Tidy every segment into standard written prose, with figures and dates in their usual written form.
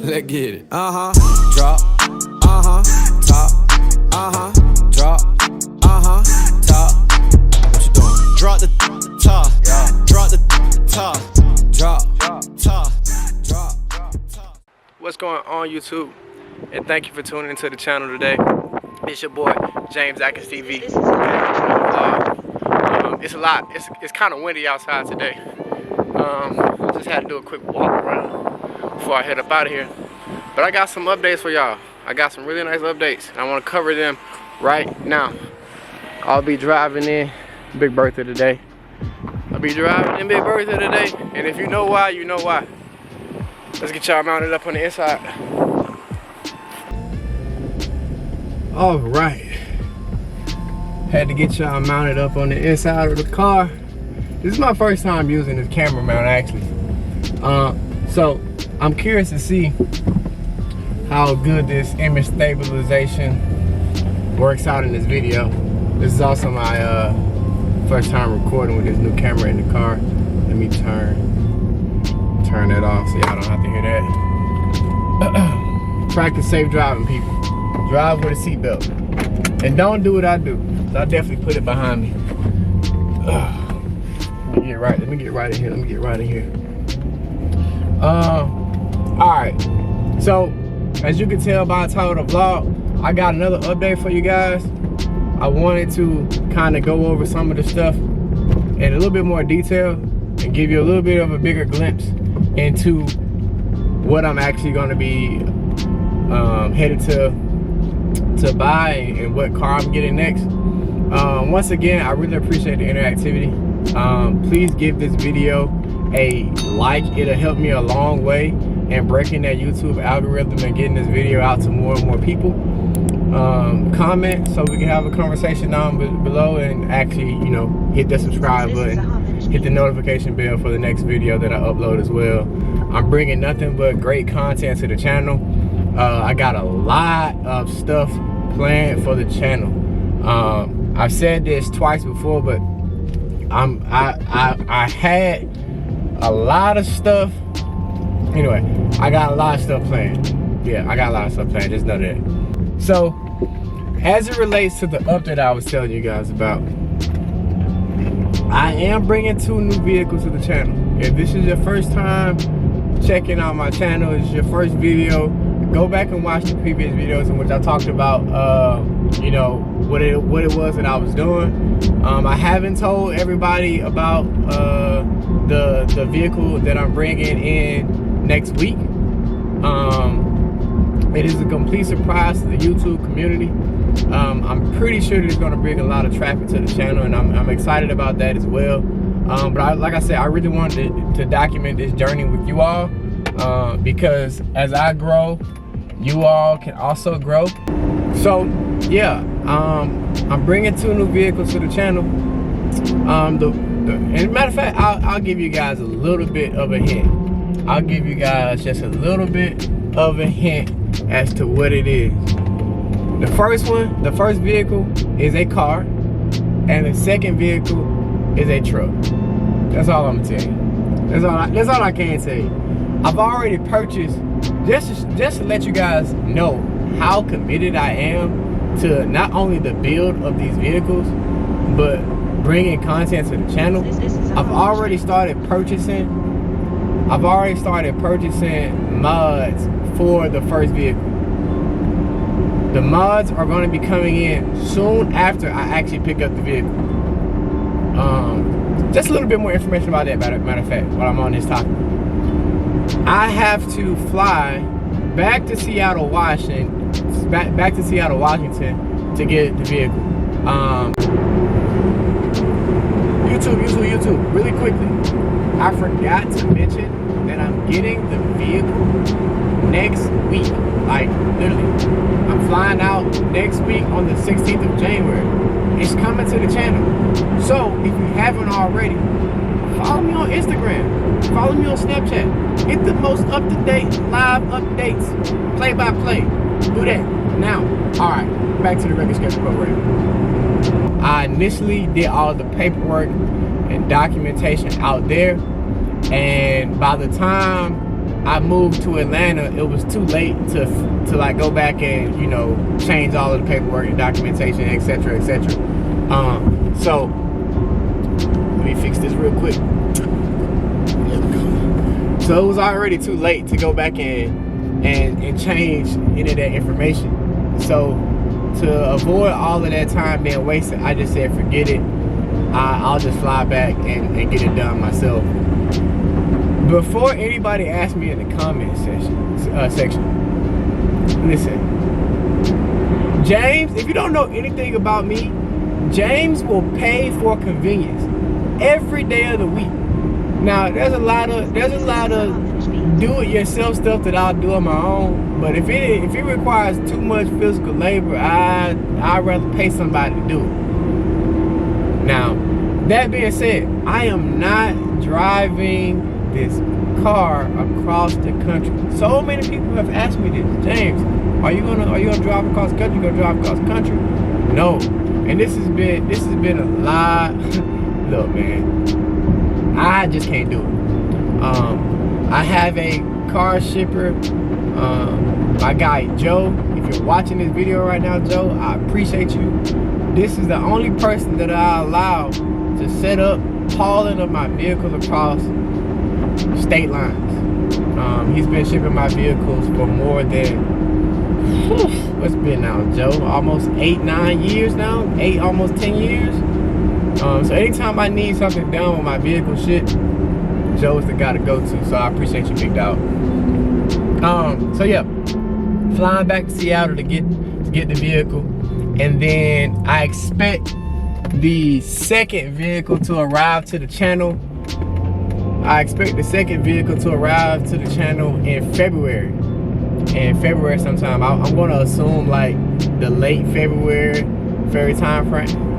Let's get it. Drop. Top. Drop. Top. What you doing? Drop the top. Yeah. Drop the top. Drop. Top. Drop. What's going on, YouTube? And thank you for tuning into the channel today. It's your boy JamesAtkinsTv. It's a lot. It's kind of windy outside today. Just had to do a quick walk around before I head up out of here. But I got some updates for y'all. I got some really nice updates, and I want to cover them right now. I'll be driving in Big Bertha today. I'll be driving in Big Bertha today, and if you know why, you know why. Let's get y'all mounted up on the inside. All right. Had to get y'all mounted up on the inside of the car. This is my first time using this camera mount, actually. So I'm curious to see how good this image stabilization works out in this video. This is also my first time recording with this new camera in the car. Let me turn that off so y'all don't have to hear that. Practice safe driving, people. Drive with a seatbelt. And don't do what I do. I definitely put it behind me. Let me get right in here. Alright. So, as you can tell by the title of the vlog, I got another update for you guys. I wanted to kind of go over some of the stuff in a little bit more detail and give you a little bit of a bigger glimpse into what I'm actually going to be headed to buy and what car I'm getting next. Once again, I really appreciate the interactivity. Please give this video a like. It'll help me a long way in breaking that YouTube algorithm and getting this video out to more and more people. Comment so we can have a conversation down below, and actually, you know, hit that subscribe button, hit the notification bell for the next video that I upload as well. I'm bringing nothing but great content to the channel. I got a lot of stuff planned for the channel. I've said this twice before, but I had a lot of stuff. Anyway, I got a lot of stuff planned. Yeah, I got a lot of stuff planned, just know that. So, as it relates to the update I was telling you guys about, I am bringing 2 new vehicles to the channel. If this is your first time checking out my channel, it's your first video, go back and watch the previous videos in which I talked about, you know, what it was that I was doing. I haven't told everybody about the vehicle that I'm bringing in next week. It is a complete surprise to the YouTube community. I'm pretty sure that it's going to bring a lot of traffic to the channel, and I'm excited about that as well. But like I said, I really wanted to document this journey with you all, because as I grow, you all can also grow. So yeah, I'm bringing 2 new vehicles to the channel. And matter of fact, I'll give you guys a little bit of a hint. I'll give you guys just a little bit of a hint as to what it is. The first vehicle is a car, and the second vehicle is a truck. That's all I'm gonna tell you. That's all I can tell you. I've already purchased, just to let you guys know how committed I am to not only the build of these vehicles, but bringing content to the channel. I've already started purchasing mods for the first vehicle. The mods are going to be coming in soon after I actually pick up the vehicle. Just a little bit more information about that, matter of fact, while I'm on this topic. I have to fly back to Seattle, Washington, to get the vehicle. YouTube, really quickly, I forgot to mention that I'm getting the vehicle next week. Like, literally, I'm flying out next week on the 16th of January. It's coming to the channel. So, if you haven't already, follow me on Instagram, follow me on Snapchat. Get the most up-to-date live updates, play-by-play. Do that now. Alright, back to the record schedule program. I initially did all the paperwork and documentation out there, and by the time I moved to Atlanta, it was too late to like go back and, you know, change all of the paperwork and documentation, etc., etc. So let me fix this real quick. There we go. So it was already too late to go back and change any of that information. So to avoid all of that time being wasted, I just said forget it. I'll just fly back and get it done myself. Before anybody asks me in the comment section, listen, James, if you don't know anything about me, James will pay for convenience every day of the week. Now, there's a lot of do-it-yourself stuff that I'll do on my own, but if it requires too much physical labor, I'd rather pay somebody to do it. Now, that being said, I am not driving this car across the country. So many people have asked me this, James, are you gonna drive across the country? You gonna drive across the country? No. And this has been a lot. Look, man, I just can't do it. I have a car shipper, my guy Joe. If you're watching this video right now, Joe, I appreciate you. This is the only person that I allow to set up hauling of my vehicle across state lines. He's been shipping my vehicles for more than, what's been now, Joe? Almost 8-9 years now, almost 10 years. So anytime I need something done with my vehicle shit, Joe's the guy to go to. So I appreciate you, big dog. So yeah, flying back to Seattle to get the vehicle, and then I expect the second vehicle to arrive to the channel. I expect the second vehicle to arrive to the channel in February. In February sometime. I'm gonna assume like the late February time frame.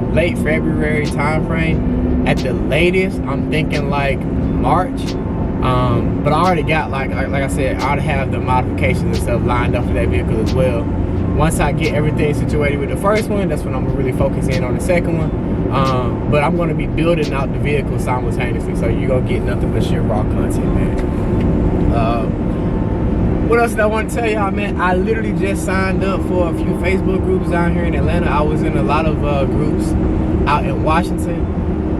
At the latest, I'm thinking like March. But I already got like I said, I already have the modifications and stuff lined up for that vehicle as well. Once I get everything situated with the first one, that's when I'm gonna really focus in on the second one. But I'm gonna be building out the vehicle simultaneously, so you're gonna get nothing but sheer raw content, man. What else did I want to tell y'all, man? I literally just signed up for a few Facebook groups down here in Atlanta. I was in a lot of groups out in Washington.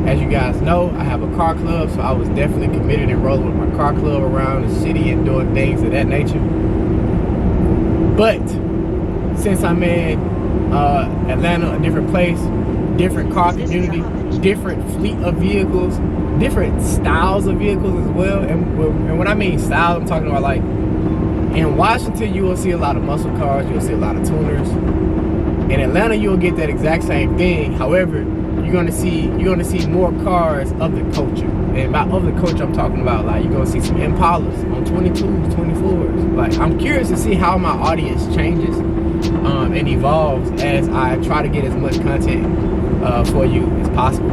As you guys know, I have a car club, so I was definitely committed and rolling with my car club around the city and doing things of that nature. But since I'm in Atlanta, a different place, different car community, different fleet of vehicles, different styles of vehicles as well. And when I mean style, I'm talking about like in Washington, you will see a lot of muscle cars, you'll see a lot of tuners. In Atlanta, you'll get that exact same thing. However, you're gonna see more cars of the culture. And by of the culture, I'm talking about like you're gonna see some Impalas on 22s, 24s. Like, I'm curious to see how my audience changes and evolves as I try to get as much content for you as possible.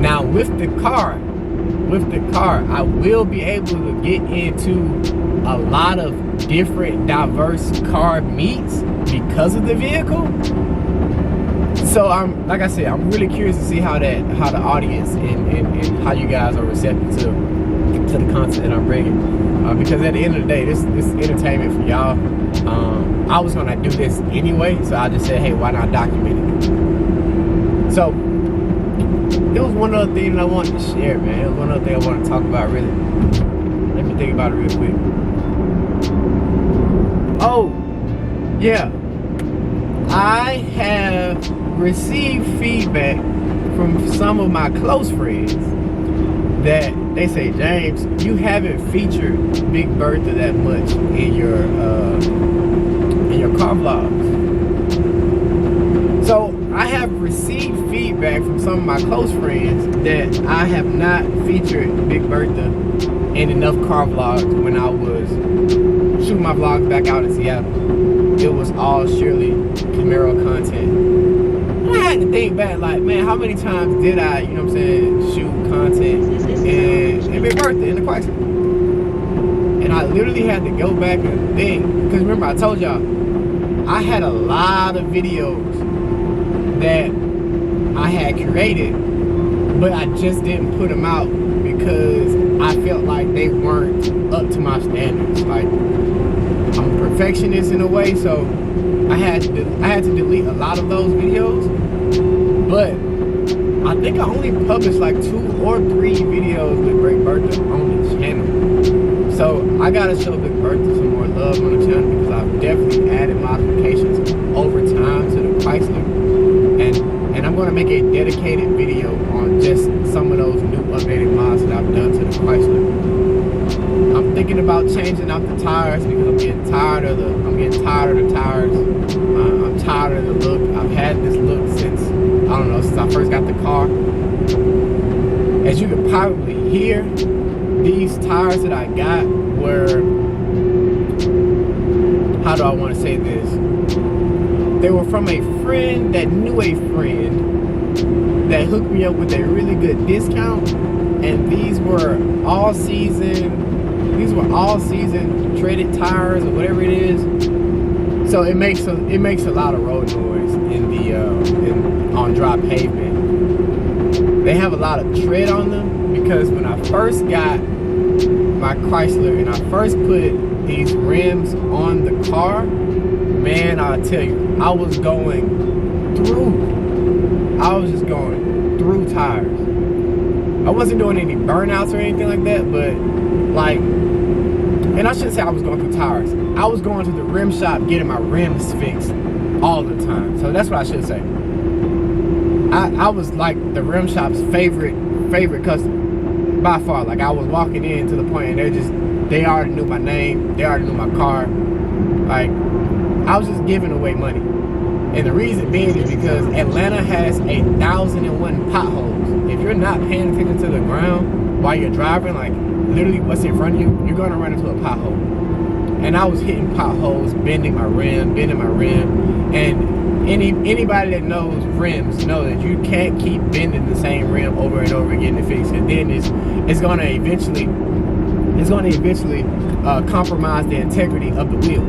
Now with the car, I will be able to get into a lot of different diverse car meets because of the vehicle. So like I said, I'm really curious to see how the audience and how you guys are receptive to the content that I'm bringing. Because at the end of the day, this is entertainment for y'all. I was gonna do this anyway, so I just said, hey, why not document it? So it was one other thing that I wanted to share, man. It was one other thing I wanted to talk about, really. Let me think about it real quick. Oh, yeah. I have received feedback from some of my close friends that they say, James, you haven't featured Big Bertha that much in your car vlogs. So I have received feedback from some of my close friends that I have not featured Big Bertha in enough car vlogs when I was shooting my vlogs back out in Seattle. It was all surely Camaro content. And I had to think back, like, man, how many times did I, you know what I'm saying, shoot content in Big Bertha in the Chrysler? And I literally had to go back and think, because remember I told y'all, I had a lot of videos that I had created, but I just didn't put them out because I felt like they weren't up to my standards. Like, I'm a perfectionist in a way, so I had to delete a lot of those videos. But I think I only published like 2 or 3 videos with Big Bertha on the channel. So I gotta show Big Bertha some more love on the channel, because I've definitely added modifications over time to the Chrysler, and I'm gonna make a dedicated video on just some of those new updated mods that I've done to the Chrysler. I'm thinking about changing out the tires, because I'm getting tired of the tires. I'm tired of the look. I've had this look since, I don't know, since I first got the car. As you can probably hear, these tires that I got were, how do I want to say this? They were from a friend that knew a friend that hooked me up with a really good discount, and these were all season treaded tires or whatever it is. So it makes a lot of road noise on dry pavement. They have a lot of tread on them, because when I first got my Chrysler and I first put these rims on the car, man, I'll tell you, I was just going through tires. I wasn't doing any burnouts or anything like that, but like, and I shouldn't say I was going through tires. I was going to the rim shop getting my rims fixed all the time. So that's what I should say. I was like the rim shop's favorite customer by far. Like, I was walking in to the point, and they already knew my name, they already knew my car. Like, I was just giving away money. And the reason being is because Atlanta has 1,001 potholes. If you're not paying attention to the ground while you're driving, like literally what's in front of you, you're gonna run into a pothole. And I was hitting potholes, bending my rim, and anybody that knows rims know that you can't keep bending the same rim over and over again to fix it. Then it's gonna eventually compromise the integrity of the wheel.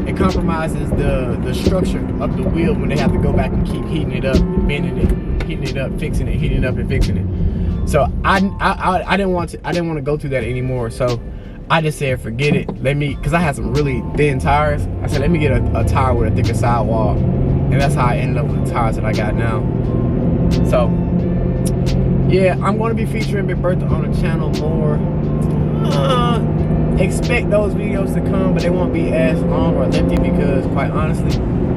It compromises the structure of the wheel when they have to go back and keep heating it up, bending it, heating it up, fixing it, heating it up and fixing it. So I didn't want to go through that anymore. So I just said, forget it. Cause I had some really thin tires. I said, let me get a tire with a thicker sidewall. And that's how I ended up with the tires that I got now. So yeah, I'm gonna be featuring Big Bertha on the channel more. Expect those videos to come, but they won't be as long or lengthy, because quite honestly,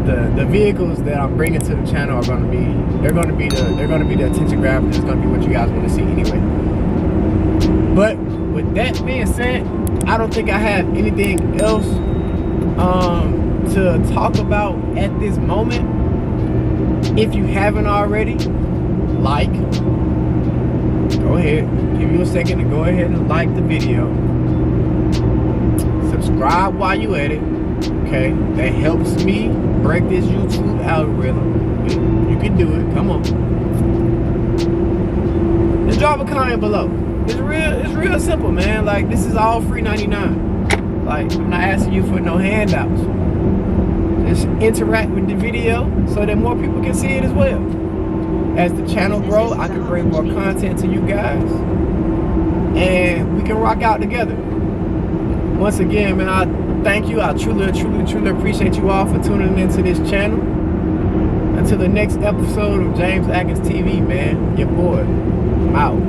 the vehicles that I'm bringing to the channel are going to be the attention grabber. It's going to be what you guys want to see anyway. But with that being said, I don't think I have anything else to talk about at this moment. If you haven't already, go ahead, give you a second to go ahead and like the video. Subscribe while you at it, okay? That helps me break this YouTube algorithm. You can do it, come on. Just drop a comment below. It's real simple, man. Like, this is all free 99. Like, I'm not asking you for no handouts. Just interact with the video so that more people can see it as well. As the channel grows, I can bring more content to you guys, and we can rock out together. Once again, man, I thank you. I truly appreciate you all for tuning into this channel. Until the next episode of James Atkins TV, man, your boy, I'm out.